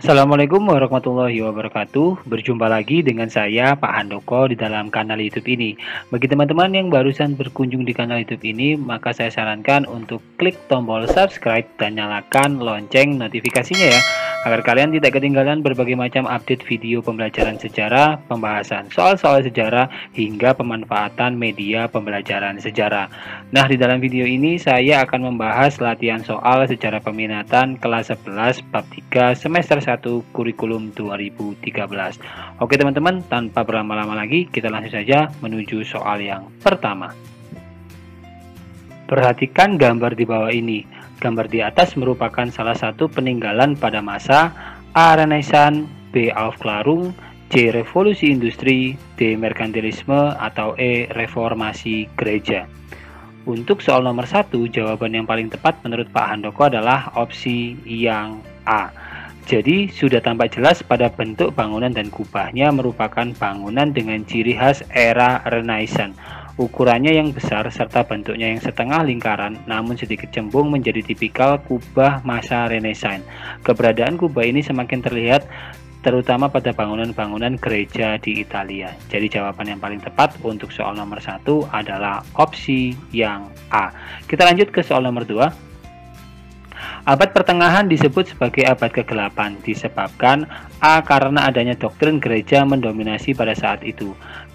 Assalamualaikum warahmatullahi wabarakatuh. Berjumpa lagi dengan saya Pak Handoko di dalam kanal YouTube ini. Bagi teman-teman yang barusan berkunjung di kanal YouTube ini, maka saya sarankan untuk klik tombol subscribe dan nyalakan lonceng notifikasinya ya, agar kalian tidak ketinggalan berbagai macam update video pembelajaran sejarah, pembahasan soal-soal sejarah, hingga pemanfaatan media pembelajaran sejarah. Nah, di dalam video ini saya akan membahas latihan soal sejarah peminatan kelas 11 bab 3 semester 1 kurikulum 2013. Oke teman-teman, tanpa berlama-lama lagi kita langsung saja menuju soal yang pertama. Perhatikan gambar di bawah ini. Gambar di atas merupakan salah satu peninggalan pada masa A. Renaissance, B. Aufklärung, C. Revolusi Industri, D. Merkantilisme, atau E. Reformasi Gereja. Untuk soal nomor 1, jawaban yang paling tepat menurut Pak Handoko adalah opsi yang A. Jadi sudah tampak jelas pada bentuk bangunan dan kubahnya merupakan bangunan dengan ciri khas era Renaissance. Ukurannya yang besar serta bentuknya yang setengah lingkaran namun sedikit cembung menjadi tipikal kubah masa Renaissance. Keberadaan kubah ini semakin terlihat terutama pada bangunan-bangunan gereja di Italia. Jadi jawaban yang paling tepat untuk soal nomor 1 adalah opsi yang A. Kita lanjut ke soal nomor 2. Abad pertengahan disebut sebagai abad kegelapan disebabkan A. Karena adanya doktrin gereja mendominasi pada saat itu,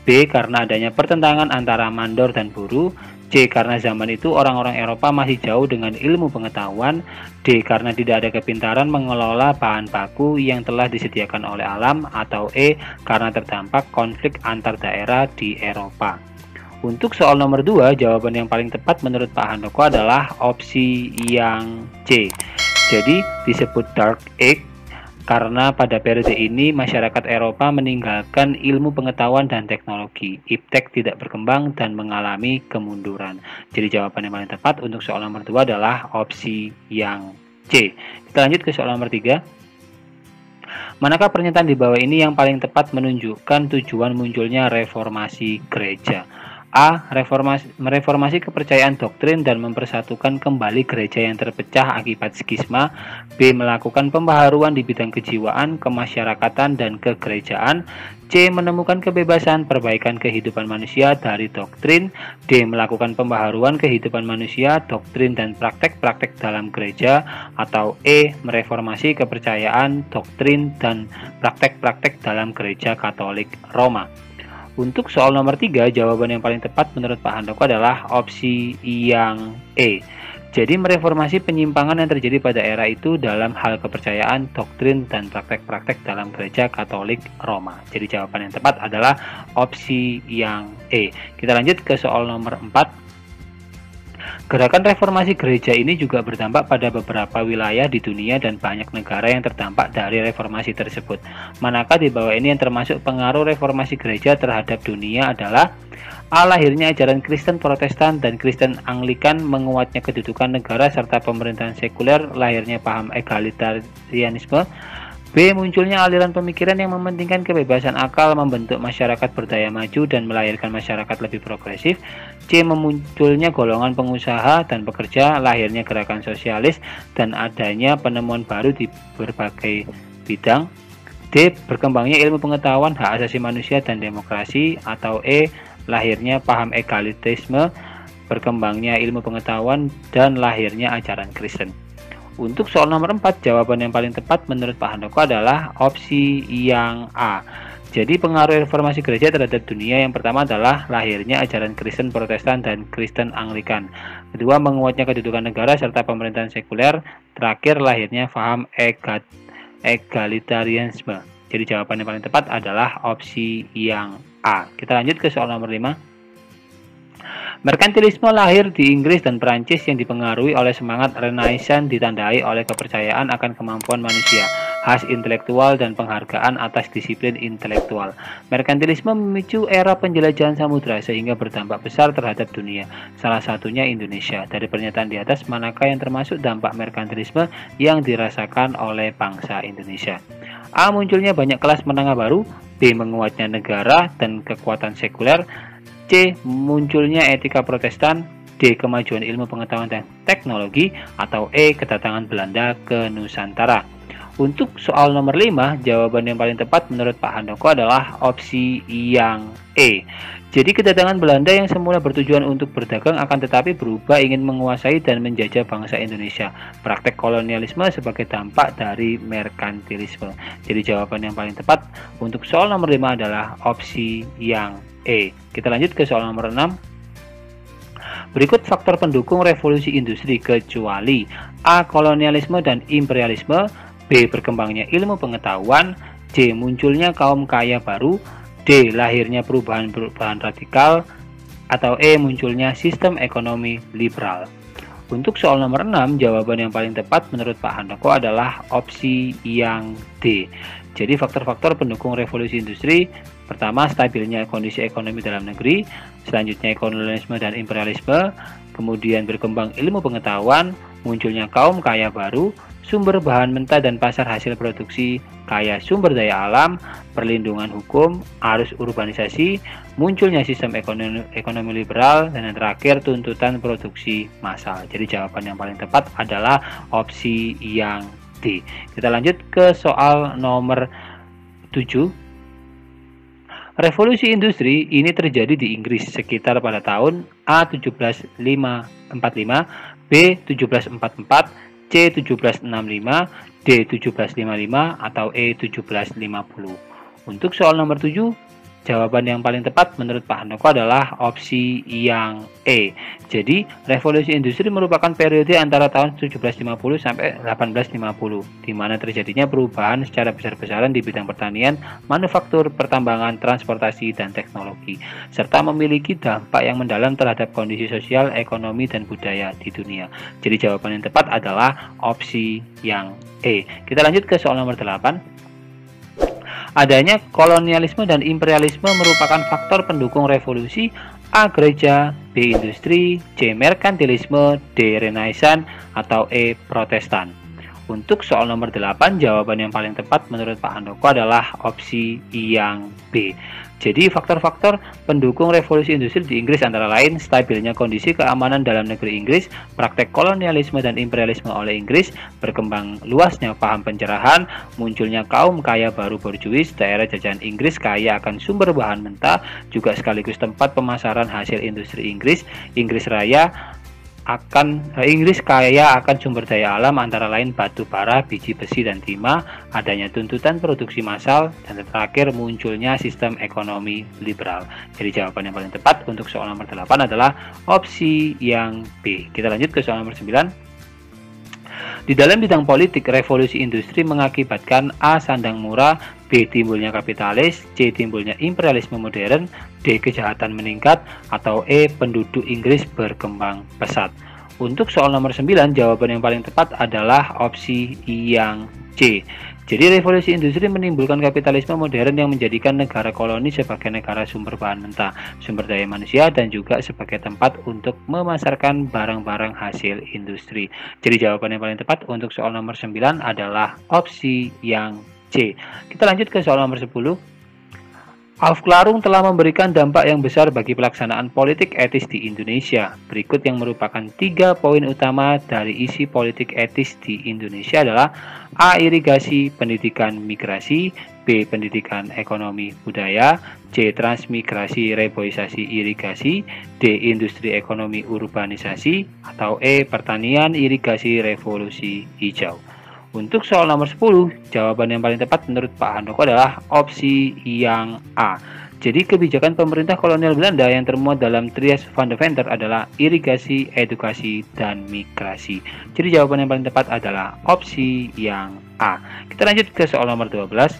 B. Karena adanya pertentangan antara mandor dan buruh, C. Karena zaman itu orang-orang Eropa masih jauh dengan ilmu pengetahuan, D. Karena tidak ada kepintaran mengelola bahan baku yang telah disediakan oleh alam, atau E. Karena terdampak konflik antar daerah di Eropa. Untuk soal nomor 2, jawaban yang paling tepat menurut Pak Handoko adalah opsi yang C. Jadi disebut Dark Age karena pada periode ini masyarakat Eropa meninggalkan ilmu pengetahuan dan teknologi. Iptek tidak berkembang dan mengalami kemunduran. Jadi jawaban yang paling tepat untuk soal nomor 2 adalah opsi yang C. Kita lanjut ke soal nomor 3. Manakah pernyataan di bawah ini yang paling tepat menunjukkan tujuan munculnya reformasi gereja? A. Mereformasi kepercayaan doktrin dan mempersatukan kembali gereja yang terpecah akibat skisma. B. Melakukan pembaharuan di bidang kejiwaan, kemasyarakatan, dan kegerejaan. C. Menemukan kebebasan perbaikan kehidupan manusia dari doktrin. D. Melakukan pembaharuan kehidupan manusia, doktrin, dan praktek-praktek dalam gereja. Atau E. Mereformasi kepercayaan, doktrin, dan praktek-praktek dalam gereja Katolik Roma. Untuk soal nomor 3, jawaban yang paling tepat menurut Pak Handoko adalah opsi yang E. Jadi mereformasi penyimpangan yang terjadi pada era itu dalam hal kepercayaan, doktrin, dan praktek-praktek dalam gereja Katolik Roma. Jadi jawaban yang tepat adalah opsi yang E. Kita lanjut ke soal nomor 4. Gerakan reformasi gereja ini juga berdampak pada beberapa wilayah di dunia dan banyak negara yang terdampak dari reformasi tersebut. Manakah di bawah ini yang termasuk pengaruh reformasi gereja terhadap dunia adalah A. Lahirnya ajaran Kristen Protestan dan Kristen Anglikan, menguatnya kedudukan negara serta pemerintahan sekuler, lahirnya paham egalitarianisme. B. Munculnya aliran pemikiran yang mementingkan kebebasan akal, membentuk masyarakat berdaya maju dan melahirkan masyarakat lebih progresif. C. Memunculnya golongan pengusaha dan pekerja, lahirnya gerakan sosialis dan adanya penemuan baru di berbagai bidang. D. Berkembangnya ilmu pengetahuan, hak asasi manusia dan demokrasi. Atau E. Lahirnya paham egalitarisme, berkembangnya ilmu pengetahuan dan lahirnya ajaran Kristen. Untuk soal nomor 4, jawaban yang paling tepat menurut Pak Handoko adalah opsi yang A. Jadi pengaruh reformasi gereja terhadap dunia yang pertama adalah lahirnya ajaran Kristen Protestan dan Kristen Anglikan. Kedua, menguatnya kedudukan negara serta pemerintahan sekuler. Terakhir, lahirnya paham egalitarianisme. Jadi jawaban yang paling tepat adalah opsi yang A. Kita lanjut ke soal nomor 5. Merkantilisme lahir di Inggris dan Perancis yang dipengaruhi oleh semangat Renaissance, ditandai oleh kepercayaan akan kemampuan manusia, khas intelektual, dan penghargaan atas disiplin intelektual. Merkantilisme memicu era penjelajahan samudra sehingga berdampak besar terhadap dunia, salah satunya Indonesia. Dari pernyataan di atas, manakah yang termasuk dampak merkantilisme yang dirasakan oleh bangsa Indonesia? A. Munculnya banyak kelas menengah baru. B. Menguatnya negara dan kekuatan sekuler. C. Munculnya etika Protestan. D. Kemajuan ilmu pengetahuan dan teknologi. Atau E. Kedatangan Belanda ke Nusantara. Untuk soal nomor 5, jawaban yang paling tepat menurut Pak Handoko adalah opsi yang E. Jadi kedatangan Belanda yang semula bertujuan untuk berdagang akan tetapi berubah ingin menguasai dan menjajah bangsa Indonesia. Praktek kolonialisme sebagai dampak dari merkantilisme. Jadi jawaban yang paling tepat untuk soal nomor 5 adalah opsi yang E. Kita lanjut ke soal nomor 6. Berikut faktor pendukung revolusi industri kecuali A. Kolonialisme dan imperialisme, B. Berkembangnya ilmu pengetahuan, C. Munculnya kaum kaya baru, D. Lahirnya perubahan radikal, atau E. Munculnya sistem ekonomi liberal. Untuk soal nomor 6, jawaban yang paling tepat menurut Pak Handoko adalah opsi yang D. Jadi faktor-faktor pendukung revolusi industri, pertama stabilnya kondisi ekonomi dalam negeri, selanjutnya kolonialisme dan imperialisme, kemudian berkembang ilmu pengetahuan, munculnya kaum kaya baru, sumber bahan mentah dan pasar hasil produksi kaya sumber daya alam, perlindungan hukum, arus urbanisasi, munculnya sistem ekonomi liberal, dan yang terakhir tuntutan produksi massal. Jadi jawaban yang paling tepat adalah opsi yang D. Kita lanjut ke soal nomor 7. Revolusi industri ini terjadi di Inggris sekitar pada tahun A. 1745, B. 1744, C. 1765, D. 1755, atau E. 1750. Untuk soal nomor 7, jawaban yang paling tepat menurut Pak Handoko adalah opsi yang E. Jadi, revolusi industri merupakan periode antara tahun 1750 sampai 1850, di mana terjadinya perubahan secara besar-besaran di bidang pertanian, manufaktur, pertambangan, transportasi, dan teknologi, serta memiliki dampak yang mendalam terhadap kondisi sosial, ekonomi, dan budaya di dunia. Jadi, jawaban yang tepat adalah opsi yang E. Kita lanjut ke soal nomor 8. Adanya kolonialisme dan imperialisme merupakan faktor pendukung revolusi. A. Gereja, B. Industri, C. Merkantilisme, D. Renaissance, atau E. Protestan. Untuk soal nomor 8, jawaban yang paling tepat menurut Pak Handoko adalah opsi yang B. Jadi faktor-faktor pendukung revolusi industri di Inggris antara lain stabilnya kondisi keamanan dalam negeri Inggris, praktek kolonialisme dan imperialisme oleh Inggris, berkembang luasnya paham pencerahan, munculnya kaum kaya baru borjuis, daerah jajahan Inggris kaya akan sumber bahan mentah, juga sekaligus tempat pemasaran hasil industri Inggris, Inggris kaya akan sumber daya alam antara lain batu bara, biji besi, dan timah, adanya tuntutan produksi massal, dan terakhir munculnya sistem ekonomi liberal. Jadi jawaban yang paling tepat untuk soal nomor 8 adalah opsi yang B. Kita lanjut ke soal nomor 9. Di dalam bidang politik, revolusi industri mengakibatkan A. Sandang murah, B. Timbulnya kapitalis, C. Timbulnya imperialisme modern, D. Kejahatan meningkat, atau E. Penduduk Inggris berkembang pesat. Untuk soal nomor 9, jawaban yang paling tepat adalah opsi yang C. Jadi revolusi industri menimbulkan kapitalisme modern yang menjadikan negara koloni sebagai negara sumber bahan mentah, sumber daya manusia, dan juga sebagai tempat untuk memasarkan barang-barang hasil industri. Jadi jawaban yang paling tepat untuk soal nomor 9 adalah opsi yang C. Kita lanjut ke soal nomor 10. Aufklärung telah memberikan dampak yang besar bagi pelaksanaan politik etis di Indonesia. Berikut yang merupakan 3 poin utama dari isi politik etis di Indonesia adalah A. Irigasi, pendidikan, migrasi, B. Pendidikan, ekonomi, budaya, C. Transmigrasi, reboisasi, irigasi, D. Industri, ekonomi, urbanisasi, atau E. Pertanian, irigasi, revolusi hijau. Untuk soal nomor 10, jawaban yang paling tepat menurut Pak Handoko adalah opsi yang A. Jadi kebijakan pemerintah kolonial Belanda yang termuat dalam Trias van Deventer adalah irigasi, edukasi, dan migrasi. Jadi jawaban yang paling tepat adalah opsi yang A. Kita lanjut ke soal nomor 11.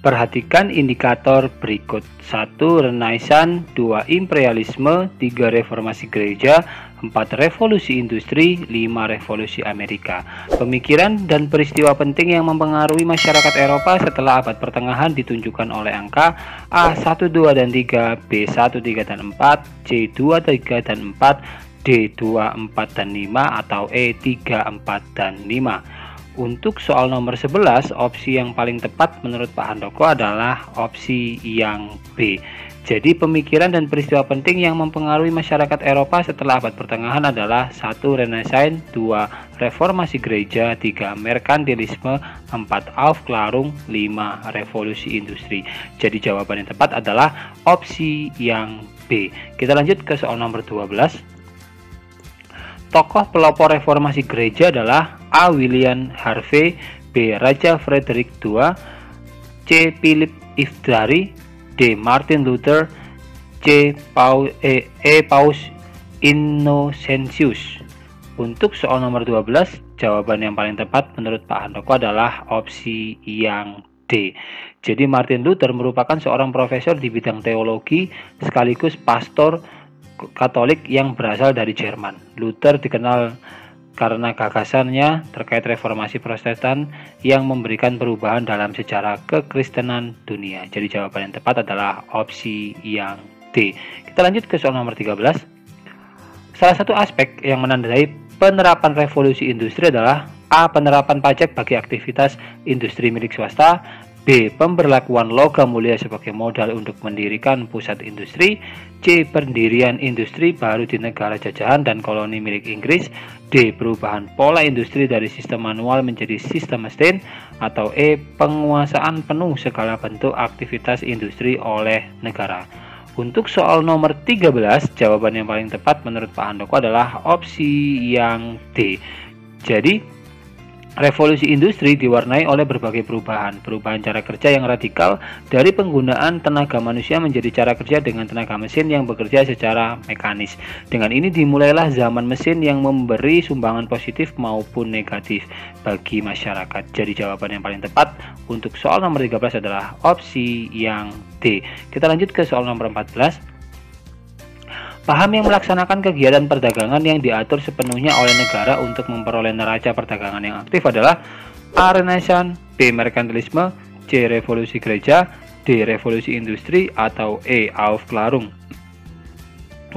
Perhatikan indikator berikut. 1. Renaissance, 2. Imperialisme, 3. Reformasi gereja, 4. Revolusi industri, 5. Revolusi Amerika. Pemikiran dan peristiwa penting yang mempengaruhi masyarakat Eropa setelah abad pertengahan ditunjukkan oleh angka A. 1, 2, dan 3, B. 1, 3, dan 4, C. 2, 3, dan 4, D. 2, 4, dan 5, atau E. 3, 4, dan 5. Untuk soal nomor 11, opsi yang paling tepat menurut Pak Handoko adalah opsi yang B. Jadi pemikiran dan peristiwa penting yang mempengaruhi masyarakat Eropa setelah abad pertengahan adalah 1. Renaissance, 2. Reformasi gereja, 3. Merkantilisme, 4. Aufklärung, 5. Revolusi industri. Jadi jawaban yang tepat adalah opsi yang B. Kita lanjut ke soal nomor 12. Tokoh pelopor reformasi gereja adalah A. William Harvey, B. Raja Frederick II, C. Philip Ifdari, D. Martin Luther, Paus Innocentius. Untuk soal nomor 12, jawaban yang paling tepat menurut Pak Handoko adalah opsi yang D. Jadi Martin Luther merupakan seorang profesor di bidang teologi sekaligus pastor Katolik yang berasal dari Jerman. Luther dikenal karena gagasannya terkait reformasi Protestan yang memberikan perubahan dalam sejarah kekristenan dunia. Jadi jawaban yang tepat adalah opsi yang D. Kita lanjut ke soal nomor 13. Salah satu aspek yang menandai penerapan revolusi industri adalah A. Penerapan pajak bagi aktivitas industri milik swasta, B. Pemberlakuan logam mulia sebagai modal untuk mendirikan pusat industri, C. Pendirian industri baru di negara jajahan dan koloni milik Inggris, D. Perubahan pola industri dari sistem manual menjadi sistem mesin, atau E. Penguasaan penuh segala bentuk aktivitas industri oleh negara. Untuk soal nomor 13, jawaban yang paling tepat menurut Pak Handoko adalah opsi yang D. Jadi revolusi industri diwarnai oleh berbagai perubahan cara kerja yang radikal dari penggunaan tenaga manusia menjadi cara kerja dengan tenaga mesin yang bekerja secara mekanis. Dengan ini dimulailah zaman mesin yang memberi sumbangan positif maupun negatif bagi masyarakat. Jadi jawaban yang paling tepat untuk soal nomor 13 adalah opsi yang D. Kita lanjut ke soal nomor 14. Paham yang melaksanakan kegiatan perdagangan yang diatur sepenuhnya oleh negara untuk memperoleh neraca perdagangan yang aktif adalah A. Renaissance, B. Merkantilisme, C. Revolusi gereja, D. Revolusi industri, atau E. Aufklärung.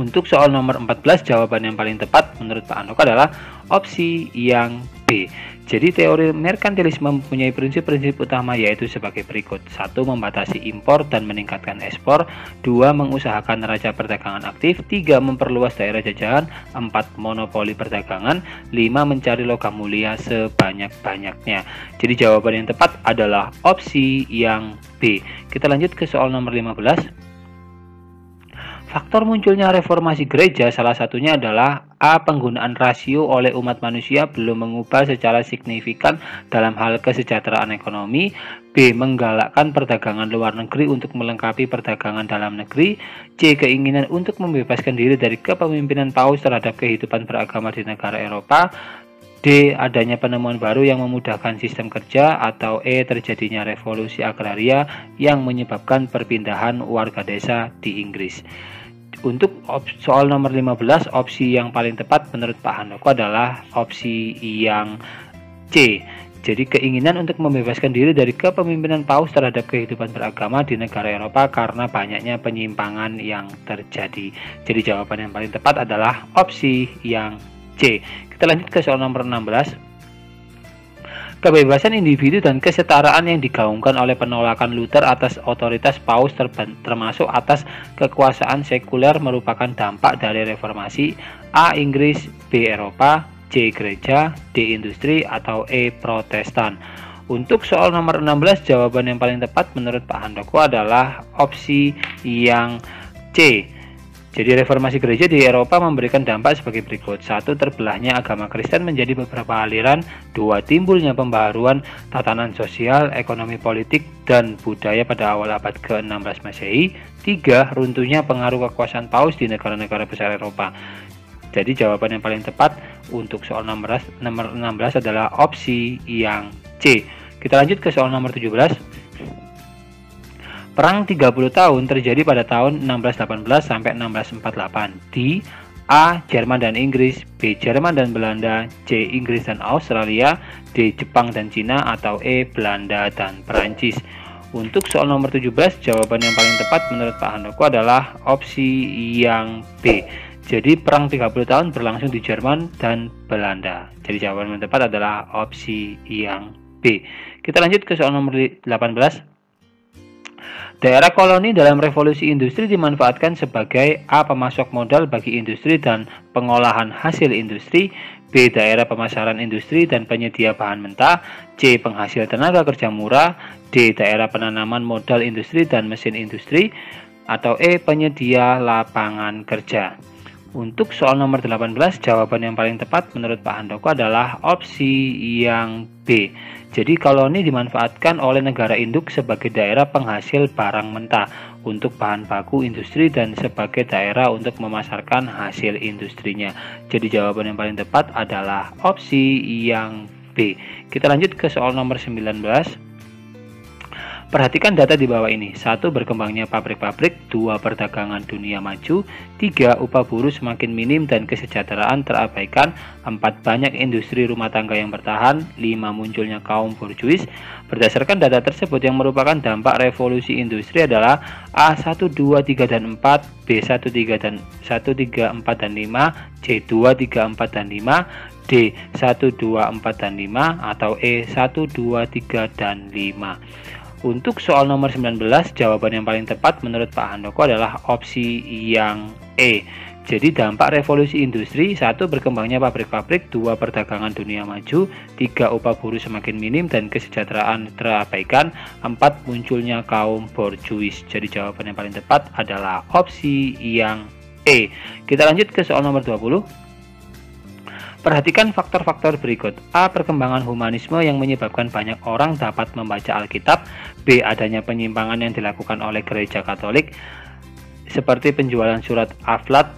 Untuk soal nomor 14, jawaban yang paling tepat menurut Pak Handoko adalah opsi yang B. Jadi teori merkantilisme mempunyai prinsip-prinsip utama yaitu sebagai berikut. 1. Membatasi impor dan meningkatkan ekspor. 2. Mengusahakan neraca perdagangan aktif. 3. Memperluas daerah jajahan. 4. Monopoli perdagangan. 5. Mencari logam mulia sebanyak-banyaknya. Jadi jawaban yang tepat adalah opsi yang B. Kita lanjut ke soal nomor 15. Faktor munculnya reformasi gereja salah satunya adalah A. Penggunaan rasio oleh umat manusia belum mengubah secara signifikan dalam hal kesejahteraan ekonomi. B. Menggalakkan perdagangan luar negeri untuk melengkapi perdagangan dalam negeri. C. Keinginan untuk membebaskan diri dari kepemimpinan paus terhadap kehidupan beragama di negara Eropa. D. Adanya penemuan baru yang memudahkan sistem kerja, atau E. Terjadinya revolusi agraria yang menyebabkan perpindahan warga desa di Inggris. Untuk soal nomor 15, opsi yang paling tepat menurut Pak Handoko adalah opsi yang C. Jadi keinginan untuk membebaskan diri dari kepemimpinan paus terhadap kehidupan beragama di negara Eropa karena banyaknya penyimpangan yang terjadi. Jadi jawaban yang paling tepat adalah opsi yang C. Kita lanjut ke soal nomor 16. Kebebasan individu dan kesetaraan yang digaungkan oleh penolakan Luther atas otoritas paus termasuk atas kekuasaan sekuler merupakan dampak dari reformasi A. Inggris, B. Eropa, C. Gereja, D. Industri, atau E. Protestan. Untuk soal nomor 16, jawaban yang paling tepat menurut Pak Handoko adalah opsi yang C. Jadi reformasi gereja di Eropa memberikan dampak sebagai berikut. 1. Terbelahnya agama Kristen menjadi beberapa aliran. 2. Timbulnya pembaharuan tatanan sosial, ekonomi politik, dan budaya pada awal abad ke-16 Masehi. 3. Runtuhnya pengaruh kekuasaan paus di negara-negara besar Eropa. Jadi jawaban yang paling tepat untuk soal nomor 16 adalah opsi yang C. Kita lanjut ke soal nomor 17. Perang 30 tahun terjadi pada tahun 1618 sampai 1648 di A. Jerman dan Inggris, B. Jerman dan Belanda, C. Inggris dan Australia, D. Jepang dan Cina, atau E. Belanda dan Perancis. Untuk soal nomor 17, jawaban yang paling tepat menurut Pak Handoko adalah opsi yang B. Jadi perang 30 tahun berlangsung di Jerman dan Belanda. Jadi jawaban yang tepat adalah opsi yang B. Kita lanjut ke soal nomor 18. Daerah koloni dalam revolusi industri dimanfaatkan sebagai A. Pemasok modal bagi industri dan pengolahan hasil industri, B. Daerah pemasaran industri dan penyedia bahan mentah, C. Penghasil tenaga kerja murah, D. Daerah penanaman modal industri dan mesin industri, atau E. Penyedia lapangan kerja. Untuk soal nomor 18, jawaban yang paling tepat menurut Pak Handoko adalah opsi yang B. Jadi koloni dimanfaatkan oleh negara induk sebagai daerah penghasil barang mentah untuk bahan baku industri dan sebagai daerah untuk memasarkan hasil industrinya. Jadi jawaban yang paling tepat adalah opsi yang B. Kita lanjut ke soal nomor 19. Perhatikan data di bawah ini. 1. Berkembangnya pabrik-pabrik. 2. Perdagangan dunia maju. 3. Upah buruh semakin minim dan kesejahteraan terabaikan. 4. Banyak industri rumah tangga yang bertahan. 5. Munculnya kaum borjuis. Berdasarkan data tersebut yang merupakan dampak revolusi industri adalah A. 1, 2, 3, dan 4, B. 1, 3, 4, dan 5, C. 2, 3, 4, dan 5, D. 1, 2, 4, dan 5, atau E. 1, 2, 3, dan 5. Untuk soal nomor 19, jawaban yang paling tepat menurut Pak Handoko adalah opsi yang E. Jadi dampak revolusi industri: 1. Berkembangnya pabrik-pabrik, 2. Perdagangan dunia maju, 3. Upah buruh semakin minim dan kesejahteraan terabaikan, 4. Munculnya kaum borjuis. Jadi jawaban yang paling tepat adalah opsi yang E. Kita lanjut ke soal nomor 20. Perhatikan faktor-faktor berikut. A. Perkembangan humanisme yang menyebabkan banyak orang dapat membaca Alkitab. B. Adanya penyimpangan yang dilakukan oleh gereja Katolik seperti penjualan surat Aflat.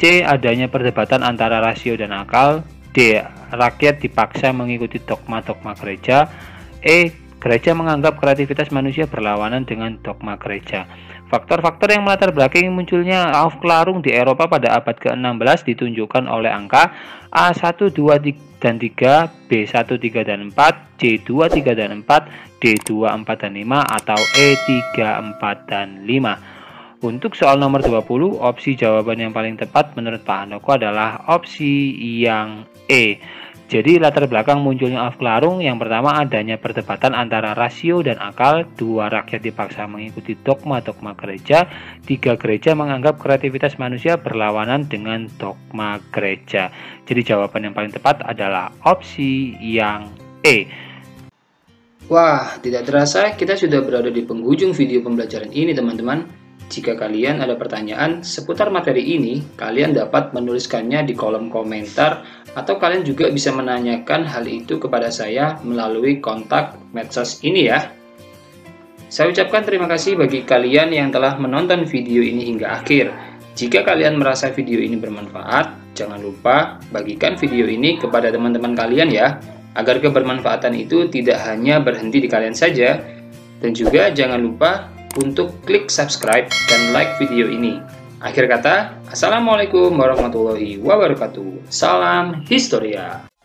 C. Adanya perdebatan antara rasio dan akal. D. Rakyat dipaksa mengikuti dogma-dogma gereja. E. Gereja menganggap kreativitas manusia berlawanan dengan dogma gereja. Faktor-faktor yang melatar belakangi munculnya Aufklärung di Eropa pada abad ke-16 ditunjukkan oleh angka A 1, 2, dan 3, B 1, 3, dan 4, C 2, 3, dan 4, D 2, 4, dan 5, atau E 3, 4, dan 5. Untuk soal nomor 20, opsi jawaban yang paling tepat menurut Pak Handoko adalah opsi yang E. Jadi latar belakang munculnya Aufklärung: yang pertama, adanya perdebatan antara rasio dan akal. 2. Rakyat dipaksa mengikuti dogma-dogma gereja. 3. Gereja menganggap kreativitas manusia berlawanan dengan dogma gereja. Jadi jawaban yang paling tepat adalah opsi yang E. Wah, tidak terasa kita sudah berada di penghujung video pembelajaran ini, teman-teman. Jika kalian ada pertanyaan seputar materi ini, kalian dapat menuliskannya di kolom komentar, atau kalian juga bisa menanyakan hal itu kepada saya melalui kontak medsos ini ya. Saya ucapkan terima kasih bagi kalian yang telah menonton video ini hingga akhir. Jika kalian merasa video ini bermanfaat, jangan lupa bagikan video ini kepada teman-teman kalian ya, agar kebermanfaatan itu tidak hanya berhenti di kalian saja. Dan juga jangan lupa untuk klik subscribe dan like video ini. Akhir kata, Assalamualaikum warahmatullahi wabarakatuh. Salam Historia.